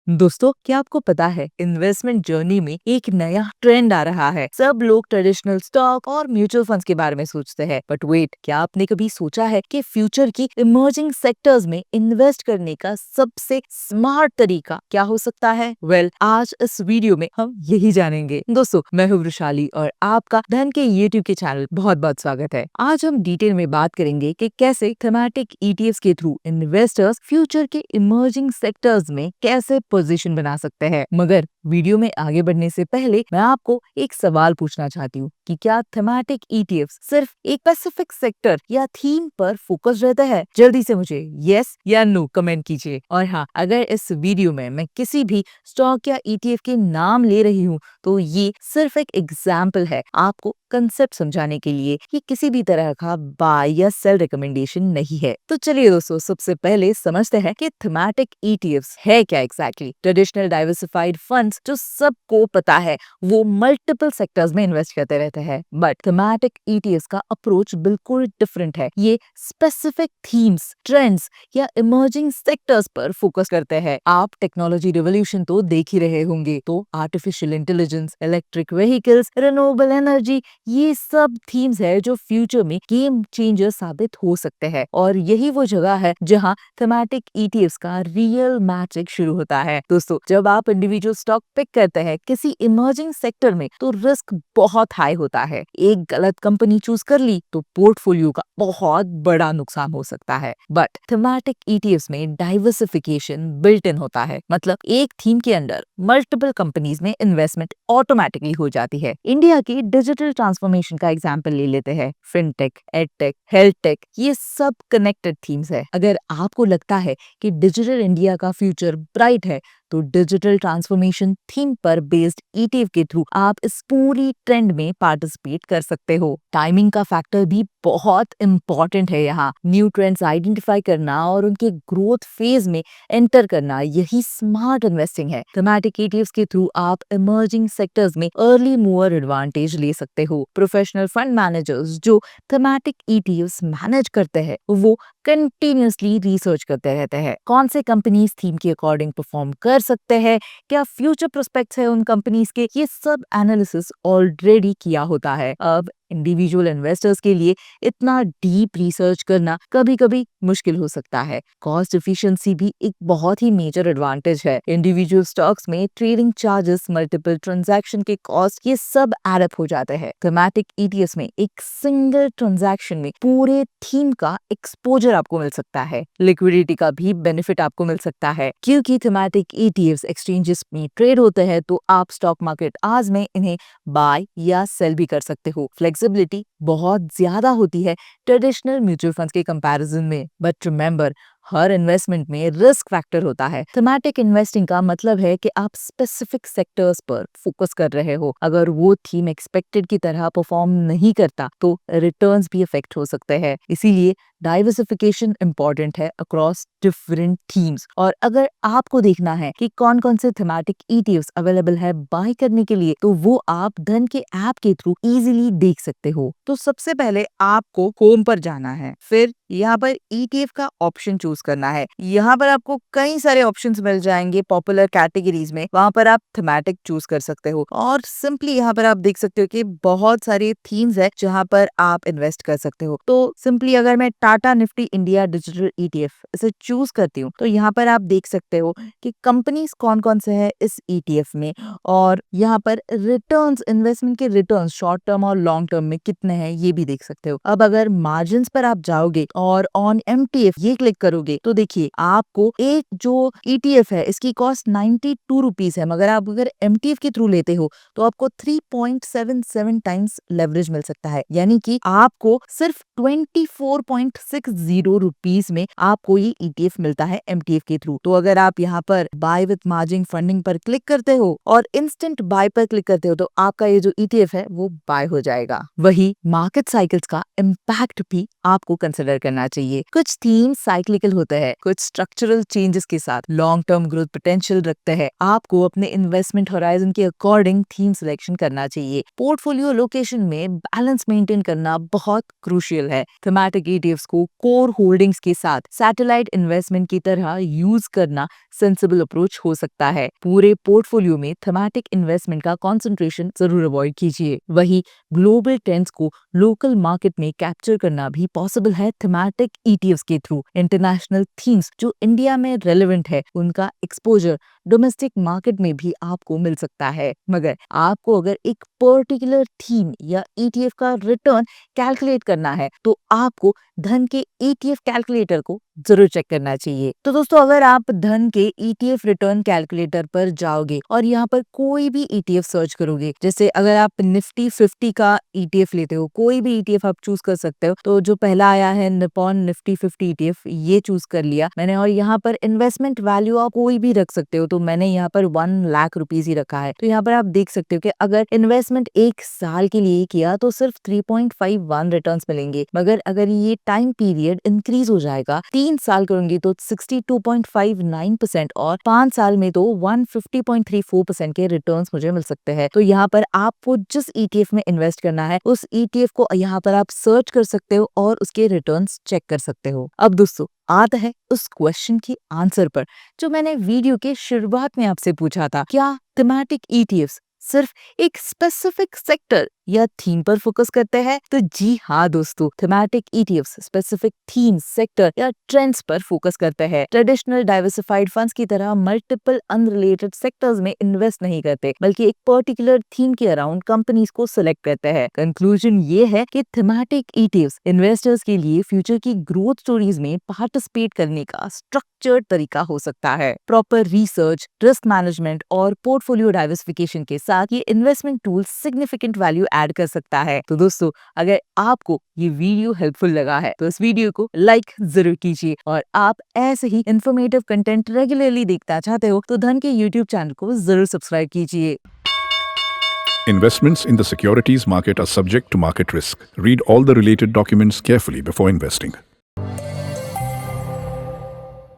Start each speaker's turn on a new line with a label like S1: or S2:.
S1: दोस्तों, क्या आपको पता है इन्वेस्टमेंट जर्नी में एक नया ट्रेंड आ रहा है। सब लोग ट्रेडिशनल स्टॉक और म्यूचुअल फंड्स के बारे में सोचते हैं, बट वेट, क्या आपने कभी सोचा है कि फ्यूचर की इमर्जिंग सेक्टर्स में इन्वेस्ट करने का सबसे स्मार्ट तरीका क्या हो सकता है? आज इस वीडियो में हम यही जानेंगे। दोस्तों, मैं हूँ वृशाली और आपका धन के यूट्यूब के चैनल बहुत बहुत स्वागत है। आज हम डिटेल में बात करेंगे कि कैसे थेमेटिक ईटीएफ्स के थ्रू इन्वेस्टर्स फ्यूचर के इमर्जिंग सेक्टर्स में कैसे पोजीशन बना सकते हैं। मगर वीडियो में आगे बढ़ने से पहले मैं आपको एक सवाल पूछना चाहती हूँ कि क्या थेमेटिक ईटीएफ्स सिर्फ एक स्पेसिफिक सेक्टर या थीम पर फोकस रहता है? जल्दी से मुझे यस या नो कमेंट कीजिए। और हाँ, अगर इस वीडियो में मैं किसी भी स्टॉक या ईटीएफ के नाम ले रही हूँ तो ये सिर्फ एक एग्जाम्पल है, आपको कंसेप्ट समझाने के लिए। ये किसी भी तरह का बाय या सेल रिकमेंडेशन नहीं है। तो चलिए दोस्तों, सबसे पहले समझते हैं कि थेमेटिक ईटीएफ्स है क्या एग्जैक्टली। ट्रेडिशनल डाइवर्सिफाइड फंड्स जो सबको पता है वो मल्टीपल सेक्टर्स में इन्वेस्ट करते रहते हैं, बट थेमेटिक ईटीएफ्स का अप्रोच बिल्कुल डिफरेंट है। ये स्पेसिफिक थीम्स, ट्रेंड्स या इमर्जिंग सेक्टर्स पर फोकस करते हैं। आप टेक्नोलॉजी रिवोल्यूशन तो देख ही रहे होंगे, तो artificial intelligence, electric vehicles, renewable energy, ये सब थीम्स है जो फ्यूचर में गेम चेंजर साबित हो सकते हैं। और यही वो जगह है जहां थेमेटिक ईटीएफ्स का रियल मैजिक शुरू होता है। दोस्तों, जब आप इंडिविजुअल स्टॉक पिक करते हैं किसी इमर्जिंग सेक्टर में तो रिस्क बहुत हाई होता है। एक गलत कंपनी चूज कर ली तो पोर्टफोलियो का बहुत बड़ा नुकसान हो सकता है। बट थेमेटिक ईटीएफ्स में डाइवर्सिफिकेशन बिल्ट इन होता है, मतलब एक थीम के अंदर मल्टीपल कंपनीज में इन्वेस्टमेंट ऑटोमेटिकली हो जाती है। इंडिया की डिजिटल ट्रांसफॉर्मेशन का एग्जाम्पल ले लेते हैं। फिनटेक, एडटेक, हेल्थ टेक, ये सब कनेक्टेड थीम्स है। अगर आपको लगता है कि डिजिटल इंडिया का फ्यूचर ब्राइट है तो डिजिटल ट्रांसफॉर्मेशन थीम पर बेस्ड ईटीएफ के थ्रू आप इस पूरी ट्रेंड में पार्टिसिपेट कर सकते हो। टाइमिंग का फैक्टर भी बहुत इंपॉर्टेंट है यहाँ। न्यू ट्रेंड्स आइडेंटिफाई करना और उनके ग्रोथ फेज में एंटर करना, यही स्मार्ट इन्वेस्टिंग है। थेमेटिक ईटीएफ्स के थ्रू आप इमर्जिंग सेक्टर्स में अर्ली मूवर एडवांटेज ले सकते हो। प्रोफेशनल फंड मैनेजर्स जो थेमेटिक ईटीएफ्स मैनेज करते हैं वो कंटिन्यूसली रिसर्च करते रहते हैं, कौन से कंपनीज थीम के अकॉर्डिंग परफॉर्म कर सकते हैं, क्या फ्यूचर प्रोस्पेक्ट्स है उन कंपनीज के, ये सब एनालिसिस ऑलरेडी किया होता है। अब इंडिविजुअल इन्वेस्टर्स के लिए इतना डीप रिसर्च करना कभी कभी मुश्किल हो सकता है। कॉस्ट एफिशिएंसी भी एक बहुत ही मेजर एडवांटेज है। इंडिविजुअल स्टॉक्स में ट्रेडिंग चार्जेस, मल्टीपल ट्रांजैक्शन के कॉस्ट, ये सब एड अप हो जाते हैं। थेमेटिक ईटीएफ्स में एक सिंगल ट्रांजैक्शन में पूरे थीम का एक्सपोजर आपको मिल सकता है। लिक्विडिटी का भी बेनिफिट आपको मिल सकता है, क्योंकि थेमेटिक ईटीएफ्स एक्सचेंजेस में ट्रेड होते हैं तो आप स्टॉक मार्केट आज में इन्हें बाय या सेल भी कर सकते हो। फ्लेक्सिबिलिटी बहुत ज्यादा होती है ट्रेडिशनल म्यूचुअल फंड्स के कंपैरिजन में। बट रिमेंबर, हर इन्वेस्टमेंट में रिस्क फैक्टर होता है। थेमेटिक इन्वेस्टिंग का मतलब है कि आप स्पेसिफिक सेक्टर्स पर फोकस कर रहे हो। अगर वो थीम एक्सपेक्टेड की तरह परफॉर्म नहीं करता तो रिटर्न्स भी इफेक्ट हो सकते हैं। इसीलिए डाइवर्सिफिकेशन इंपॉर्टेंट है अक्रॉस डिफरेंट थीम्स। और अगर आपको देखना है कि कौन कौन से थेमेटिक ईटीएफ्स अवेलेबल है बाय करने के लिए, तो वो आप धन के ऐप के थ्रू इजीली देख सकते हो। तो सबसे पहले आपको होम पर जाना है, फिर यहाँ पर ईटीएफ का ऑप्शन चूज करना है। यहाँ पर आपको कई सारे ऑप्शंस मिल जाएंगे पॉपुलर कैटेगरीज में, वहां पर आप थेमेटिक चूज कर सकते हो। और सिंपली यहाँ पर आप देख सकते हो कि बहुत सारे थीम्स है जहाँ पर आप इन्वेस्ट कर सकते हो। तो सिंपली अगर मैं Tata Nifty India digital ETF इसे चूज करती हूँ तो यहाँ पर आप देख सकते हो कि कंपनीज कौन कौन से है इस ईटीएफ में, और यहाँ पर रिटर्न्स, इन्वेस्टमेंट के रिटर्न्स शॉर्ट टर्म और लॉन्ग टर्म में कितने हैं ये भी देख सकते हो। अब अगर मार्जिन पर आप जाओगे और ऑन एमटीएफ ये क्लिक करोगे तो देखिए आपको एक जो ईटीएफ है इसकी कॉस्ट 92 रुपीज है, मगर आप अगर एमटीएफ के थ्रू लेते हो तो आपको 3.77 टाइम्स लेवरेज मिल सकता है। यानी कि आपको सिर्फ 24.60 रुपीज में आपको ये ईटीएफ मिलता है एमटीएफ के थ्रू। तो अगर आप यहाँ पर बाय विद मार्जिन फंडिंग पर क्लिक करते हो और इंस्टेंट बाय पर क्लिक करते हो तो आपका ये जो ईटीएफ है वो बाय हो जाएगा। वही मार्केट साइकिल्स का इम्पैक्ट भी आपको कंसिडर करना चाहिए। कुछ थीम साइक्लिकल होते हैं, कुछ स्ट्रक्चरल चेंजेस के साथ लॉन्ग टर्म ग्रोथ पोटेंशियल रखते हैं। आपको अपने इन्वेस्टमेंट होराइजन के अकॉर्डिंग थीम सिलेक्शन करना चाहिए। पोर्टफोलियो लोकेशन में बैलेंस मेंटेन करना बहुत क्रूशियल है। थेमेटिक ईटीएफ्स को कोर होल्डिंग्स के साथ सैटेलाइट इन्वेस्टमेंट की तरह यूज करना सेंसिबल अप्रोच हो सकता है। पूरे पोर्टफोलियो में थीमेटिक इन्वेस्टमेंट का कंसंट्रेशन जरूर अवॉइड कीजिए। वही ग्लोबल ट्रेंड्स को लोकल मार्केट में कैप्चर करना भी पॉसिबल है थीमेटिक ईटीएफ्स के थ्रू। इंटरनेशनल थीम्स जो इंडिया में रेलेवेंट है उनका एक्सपोजर डोमेस्टिक मार्केट में भी आपको मिल सकता है। मगर आपको अगर एक पर्टिकुलर थीम या ईटीएफ का रिटर्न कैलकुलेट करना है तो आपको धन के ईटीएफ कैलकुलेटर को जरूर चेक करना चाहिए। तो दोस्तों, अगर आप धन के ईटीएफ रिटर्न कैलकुलेटर पर जाओगे और यहाँ पर कोई भी ईटीएफ सर्च करोगे, जैसे अगर आप निफ्टी 50 का ईटीएफ लेते हो, कोई भी ईटीएफ आप चूज कर सकते हो। तो जो पहला आया है निप्पॉन निफ्टी 50 ईटीएफ, ये चूज कर लिया मैंने। और यहाँ पर इन्वेस्टमेंट वैल्यू आप कोई भी रख सकते हो, तो मैंने यहाँ पर 1 लाख रुपीज ही रखा है। तो यहाँ पर आप देख सकते हो कि अगर इन्वेस्टमेंट 1 साल के लिए किया तो सिर्फ 3.51 रिटर्न्स मिलेंगे। मगर अगर ये टाइम पीरियड इंक्रीज हो जाएगा, 3 साल करूंगी तो 62.59% और 5 साल में तो 150.34% के रिटर्न्स मुझे मिल सकते हैं। तो यहाँ पर आपको जिस ईटीएफ में इन्वेस्ट करना है उस ईटीएफ को यहाँ पर आप सर्च कर सकते हो और उसके रिटर्न्स चेक कर सकते हो। अब दोस्तों, आता है उस क्वेश्चन की आंसर पर जो मैंने वीडियो के शुरुआत में आपसे पूछा था, क्या थीमेटिक ईटीएफ्स सिर्फ एक स्पेसिफिक सेक्टर या थीम पर फोकस करते हैं? तो जी हाँ दोस्तों, thematic ETFs specific theme, sector या ट्रेंड्स पर फोकस करते हैं। ट्रेडिशनल डाइवर्सिफाइड फंड्स की तरह मल्टीपल अनरिलेटेड सेक्टर्स में इन्वेस्ट नहीं करते, बल्कि एक पर्टिकुलर थीम के अराउंड कंपनीज को सिलेक्ट करते हैं। कंक्लूजन ये है कि थीमेटिक ईटीएफ्स इन्वेस्टर्स के लिए फ्यूचर की ग्रोथ स्टोरीज में पार्टिसिपेट करने का स्ट्रक्चर्ड तरीका हो सकता है। प्रॉपर रिसर्च, रिस्क मैनेजमेंट और पोर्टफोलियो डाइवर्सिफिकेशन के साथ ये investment tool significant value add कर सकता है। तो दोस्तों, अगर आपको ये वीडियो हेल्पफुल लगा है तो इस वीडियो को लाइक जरूर कीजिए, और आप ऐसे ही इंफॉर्मेटिव कंटेंट रेगुलरली देखना चाहते हो तो धन के यूट्यूब चैनल को जरूर सब्सक्राइब कीजिए।
S2: Investments in the securities market are subject to market risk. Read all the related documents carefully before investing.